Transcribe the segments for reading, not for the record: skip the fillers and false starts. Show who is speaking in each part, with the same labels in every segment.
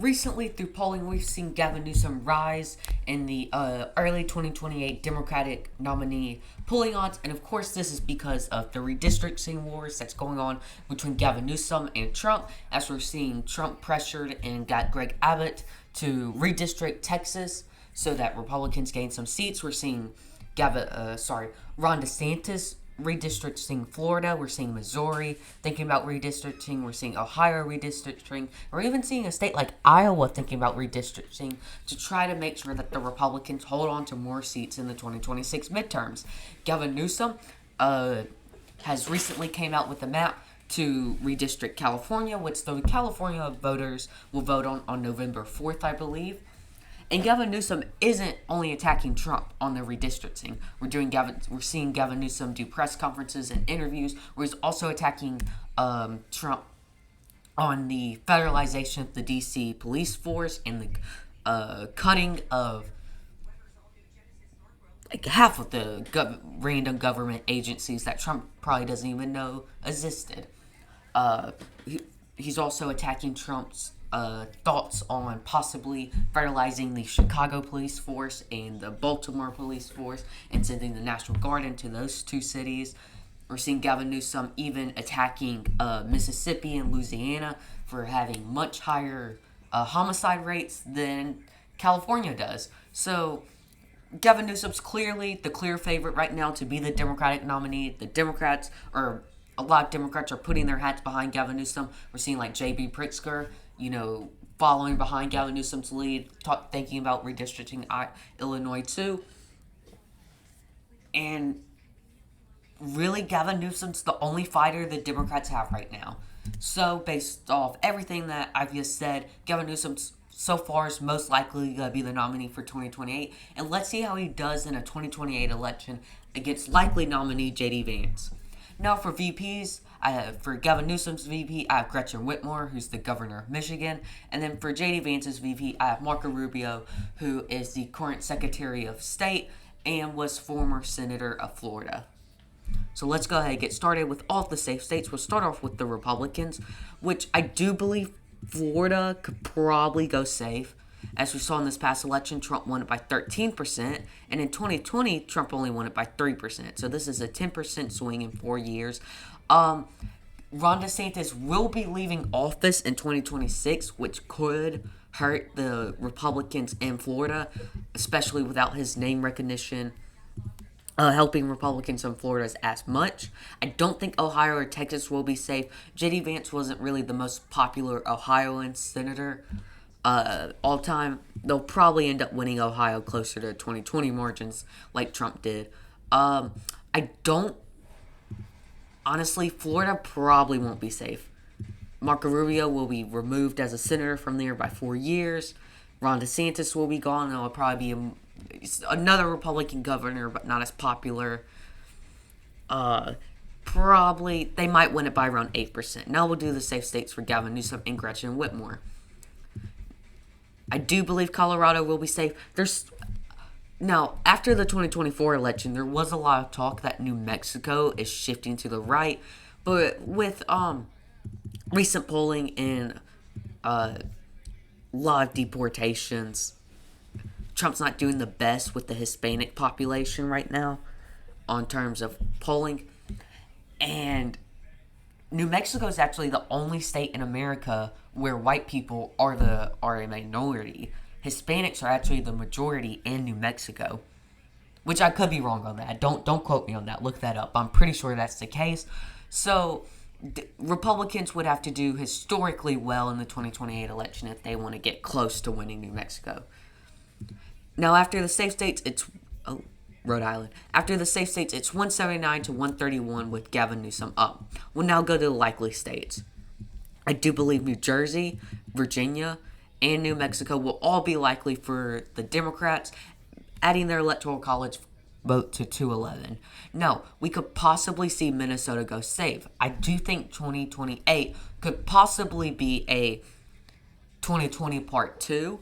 Speaker 1: recently, through polling, we've seen Gavin Newsom rise in the early 2028 Democratic nominee polling odds, and of course, this is because of the redistricting wars that's going on between Gavin Newsom and Trump, as we're seeing Trump pressured and got Greg Abbott to redistrict Texas so that Republicans gain some seats. We're seeing Ron DeSantis redistricting Florida. We're seeing Missouri thinking about redistricting. We're seing Ohio redistricting. We're even seeing a state like Iowa thinking about redistricting to try to make sure that the Republicans hold on to more seats in the 2026 midterms. Gavin Newsom has recently came out with a map to redistrict California, which the California voters will vote on November 4th, I believe. And Gavin Newsom isn't only attacking Trump on the redistricting. We're seeing Gavin Newsom do press conferences and interviews where he's also attacking Trump on the federalization of the D.C. police force and the cutting of like half of the random government agencies that Trump probably doesn't even know existed. He's also attacking Trump's thoughts on possibly federalizing the Chicago police force and the Baltimore police force and sending the National Guard into those two cities. We're seeing Gavin Newsom even attacking Mississippi and Louisiana for having much higher homicide rates than California does. So Gavin Newsom's clearly the clear favorite right now to be the Democratic nominee. A lot of Democrats are putting their hats behind Gavin Newsom. We're seeing like J.B. Pritzker, following behind Gavin Newsom's lead, thinking about redistricting Illinois too. And really, Gavin Newsom's the only fighter the Democrats have right now. So, based off everything that I've just said, Gavin Newsom's so far is most likely going to be the nominee for 2028. And let's see how he does in a 2028 election against likely nominee J.D. Vance. Now for VPs, for Gavin Newsom's VP, I have Gretchen Whitmer, who's the governor of Michigan. And then for J.D. Vance's VP, I have Marco Rubio, who is the current Secretary of State and was former Senator of Florida. So let's go ahead and get started with all of the safe states. We'll start off with the Republicans, which I do believe Florida could probably go safe. As we saw in this past election, Trump won it by 13%, and in 2020, Trump only won it by 3%. So this is a 10% swing in 4 years. Ron DeSantis will be leaving office in 2026, which could hurt the Republicans in Florida, especially without his name recognition helping Republicans in Florida as much. I don't think Ohio or Texas will be safe. J.D. Vance wasn't really the most popular Ohioan senator all time. They'll probably end up winning Ohio closer to 2020 margins like Trump did. Honestly, Florida probably won't be safe. Marco Rubio will be removed as a senator from there by 4 years. Ron DeSantis will be gone. There will probably be another Republican governor, but not as popular. Probably, they might win it by around 8%. Now we'll do the safe states for Gavin Newsom and Gretchen Whitmer. I do believe Colorado will be safe. Now, after the 2024 election, there was a lot of talk that New Mexico is shifting to the right, but with recent polling and a lot of deportations, Trump's not doing the best with the Hispanic population right now on terms of polling. And New Mexico is actually the only state in America where white people are a minority. Hispanics are actually the majority in New Mexico, which I could be wrong on that. Don't quote me on that. Look that up. I'm pretty sure that's the case. So Republicans would have to do historically well in the 2028 election if they want to get close to winning New Mexico. Now, after the safe states, it's Rhode Island. After the safe states, it's 179 to 131 with Gavin Newsom up. We'll now go to the likely states. I do believe New Jersey, Virginia, and New Mexico will all be likely for the Democrats, adding their electoral college vote to 211. No, we could possibly see Minnesota go safe. I do think 2028 could possibly be a 2020 part 2.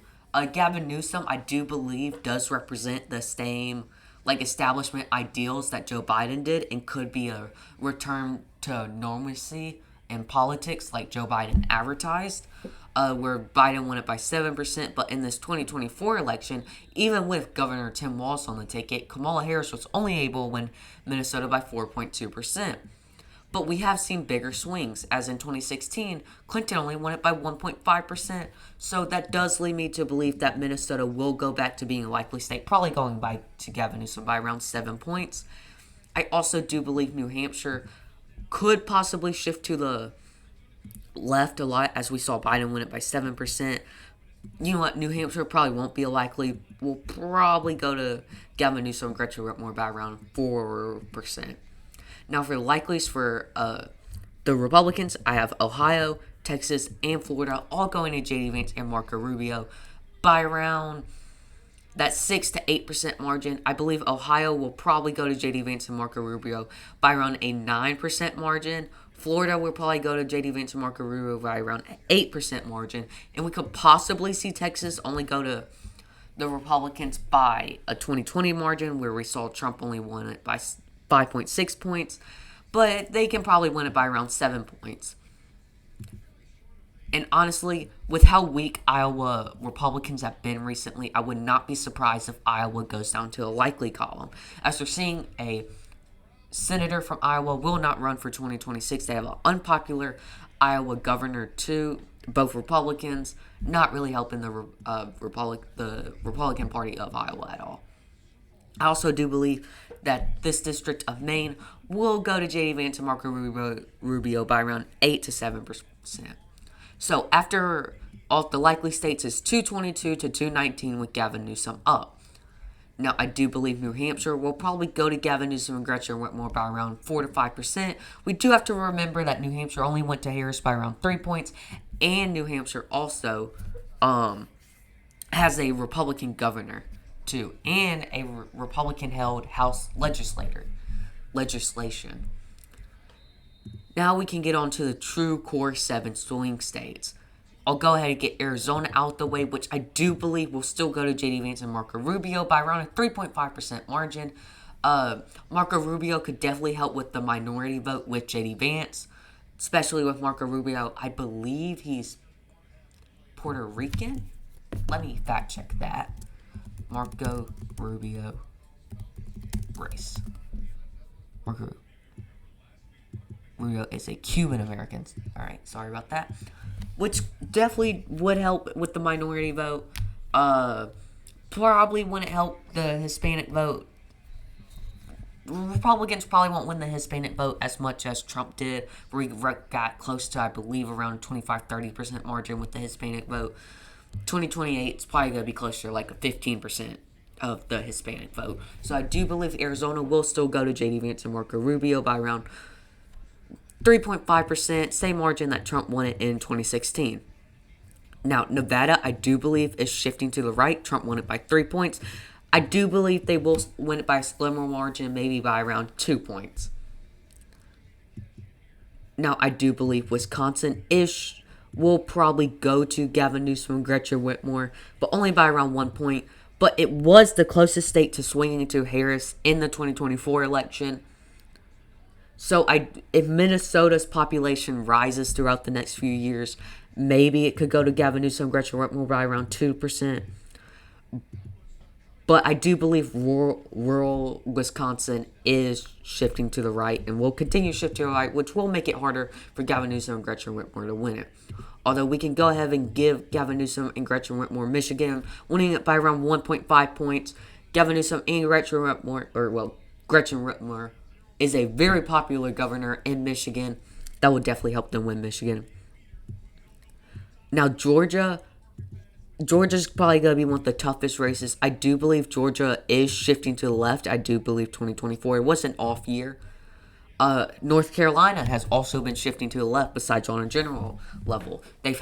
Speaker 1: Gavin Newsom, I do believe, does represent the same establishment ideals that Joe Biden did and could be a return to normalcy in politics like Joe Biden advertised. where Biden won it by 7%. But in this 2024 election, even with Governor Tim Walz on the ticket, Kamala Harris was only able to win Minnesota by 4.2%. But we have seen bigger swings, as in 2016, Clinton only won it by 1.5%. So that does lead me to believe that Minnesota will go back to being a likely state, probably going by to Gavin Newsom by around 7 points. I also do believe New Hampshire could possibly shift to the left a lot, as we saw Biden win it by 7%. You know what? New Hampshire probably won't be a likely. We'll probably go to Gavin Newsom and Gretchen Whitmer by around 4%. Now, for the likelies for the Republicans, I have Ohio, Texas, and Florida all going to J.D. Vance and Marco Rubio by around that 6 to 8% margin. I believe Ohio will probably go to J.D. Vance and Marco Rubio by around a 9% margin. Florida will probably go to J.D. Vance and Marco Rubio by around an 8% margin. And we could possibly see Texas only go to the Republicans by a 2020 margin, where we saw Trump only won it by 5.6 points, but they can probably win it by around 7 points. And honestly, with how weak Iowa Republicans have been recently, I would not be surprised if Iowa goes down to a likely column. As we're seeing, a senator from Iowa will not run for 2026. They have an unpopular Iowa governor too. Both Republicans, not really helping the Republican Party of Iowa at all. I also do believe that this district of Maine will go to J.D. Vance and Marco Rubio by around 8 to 7%. So after all the likely states is 222 to 219 with Gavin Newsom up. Now, I do believe New Hampshire will probably go to Gavin Newsom and Gretchen Whitmer by around 4 to 5%. We do have to remember that New Hampshire only went to Harris by around 3 points, and New Hampshire also has a Republican governor too, and a Republican-held House legislation. Now we can get on to the true core 7 swing states. I'll go ahead and get Arizona out the way, which I do believe will still go to J.D. Vance and Marco Rubio by around a 3.5% margin. Marco Rubio could definitely help with the minority vote with J.D. Vance, especially with Marco Rubio. I believe he's Puerto Rican. Let me fact check that. Marco Rubio race. Marco Rubio is a Cuban American. Alright, sorry about that. Which definitely would help with the minority vote. Probably wouldn't help the Hispanic vote. Republicans probably won't win the Hispanic vote as much as Trump did, where he got close to, I believe, around 25-30% margin with the Hispanic vote. 2028 is probably going to be closer to like a 15% of the Hispanic vote. So I do believe Arizona will still go to J.D. Vance and Marco Rubio by around 3.5%, same margin that Trump won it in 2016. Now, Nevada, I do believe, is shifting to the right. Trump won it by 3 points. I do believe they will win it by a slimmer margin, maybe by around 2 points. Now, I do believe Wisconsin-ish will probably go to Gavin Newsom and Gretchen Whitmer, but only by around 1 point. But it was the closest state to swinging to Harris in the 2024 election. So if Minnesota's population rises throughout the next few years, maybe it could go to Gavin Newsom and Gretchen Whitmer by around 2%. But I do believe rural Wisconsin is shifting to the right and will continue to shift to the right, which will make it harder for Gavin Newsom and Gretchen Whitmer to win it. Although we can go ahead and give Gavin Newsom and Gretchen Whitmer Michigan, winning it by around 1.5 points. Gavin Newsom and Gretchen Whitmer is a very popular governor in Michigan. That would definitely help them win Michigan. Now, Georgia's probably going to be one of the toughest races. I do believe Georgia is shifting to the left. I do believe 2024. It was an off year. North Carolina has also been shifting to the left besides on a general level. They've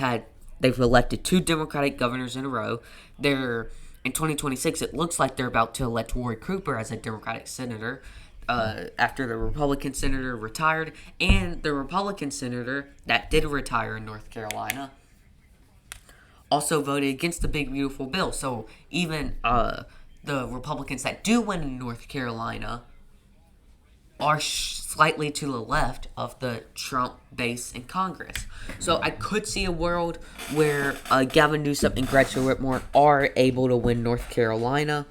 Speaker 1: elected 2 Democratic governors in a row. In 2026, it looks like they're about to elect Roy Cooper as a Democratic senator. After the Republican senator retired, and the Republican senator that did retire in North Carolina also voted against the Big Beautiful Bill. So even the Republicans that do win in North Carolina are slightly to the left of the Trump base in Congress. So I could see a world where Gavin Newsom and Gretchen Whitmer are able to win North Carolina,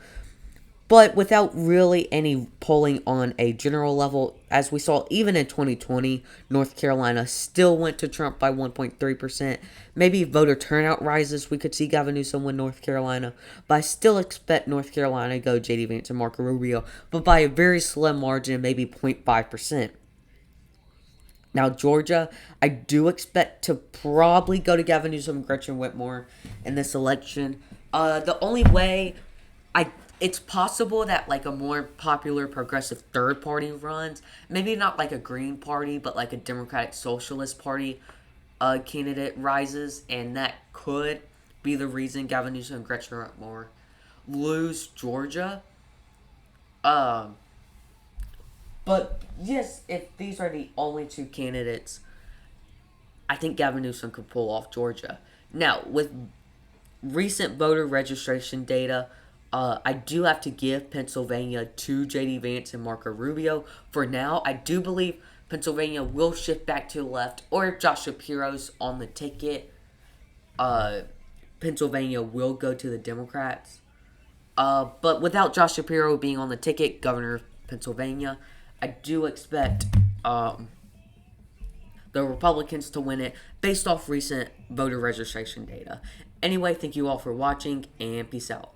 Speaker 1: but without really any polling on a general level. As we saw, even in 2020, North Carolina still went to Trump by 1.3%. Maybe if voter turnout rises, we could see Gavin Newsom win North Carolina. But I still expect North Carolina to go J.D. Vance and Marco Rubio, but by a very slim margin, maybe 0.5%. Now, Georgia, I do expect to probably go to Gavin Newsom and Gretchen Whitmer in this election. The only way it's possible that like a more popular progressive third party runs, maybe not like a Green Party, but like a Democratic Socialist Party candidate rises, and that could be the reason Gavin Newsom and Gretchen Whitmer lose Georgia. But yes, if these are the only two candidates, I think Gavin Newsom could pull off Georgia. Now, with recent voter registration data, I do have to give Pennsylvania to J.D. Vance and Marco Rubio. For now, I do believe Pennsylvania will shift back to the left, or if Josh Shapiro's on the ticket, Pennsylvania will go to the Democrats. But without Josh Shapiro being on the ticket, governor of Pennsylvania, I do expect the Republicans to win it based off recent voter registration data. Anyway, thank you all for watching, and peace out.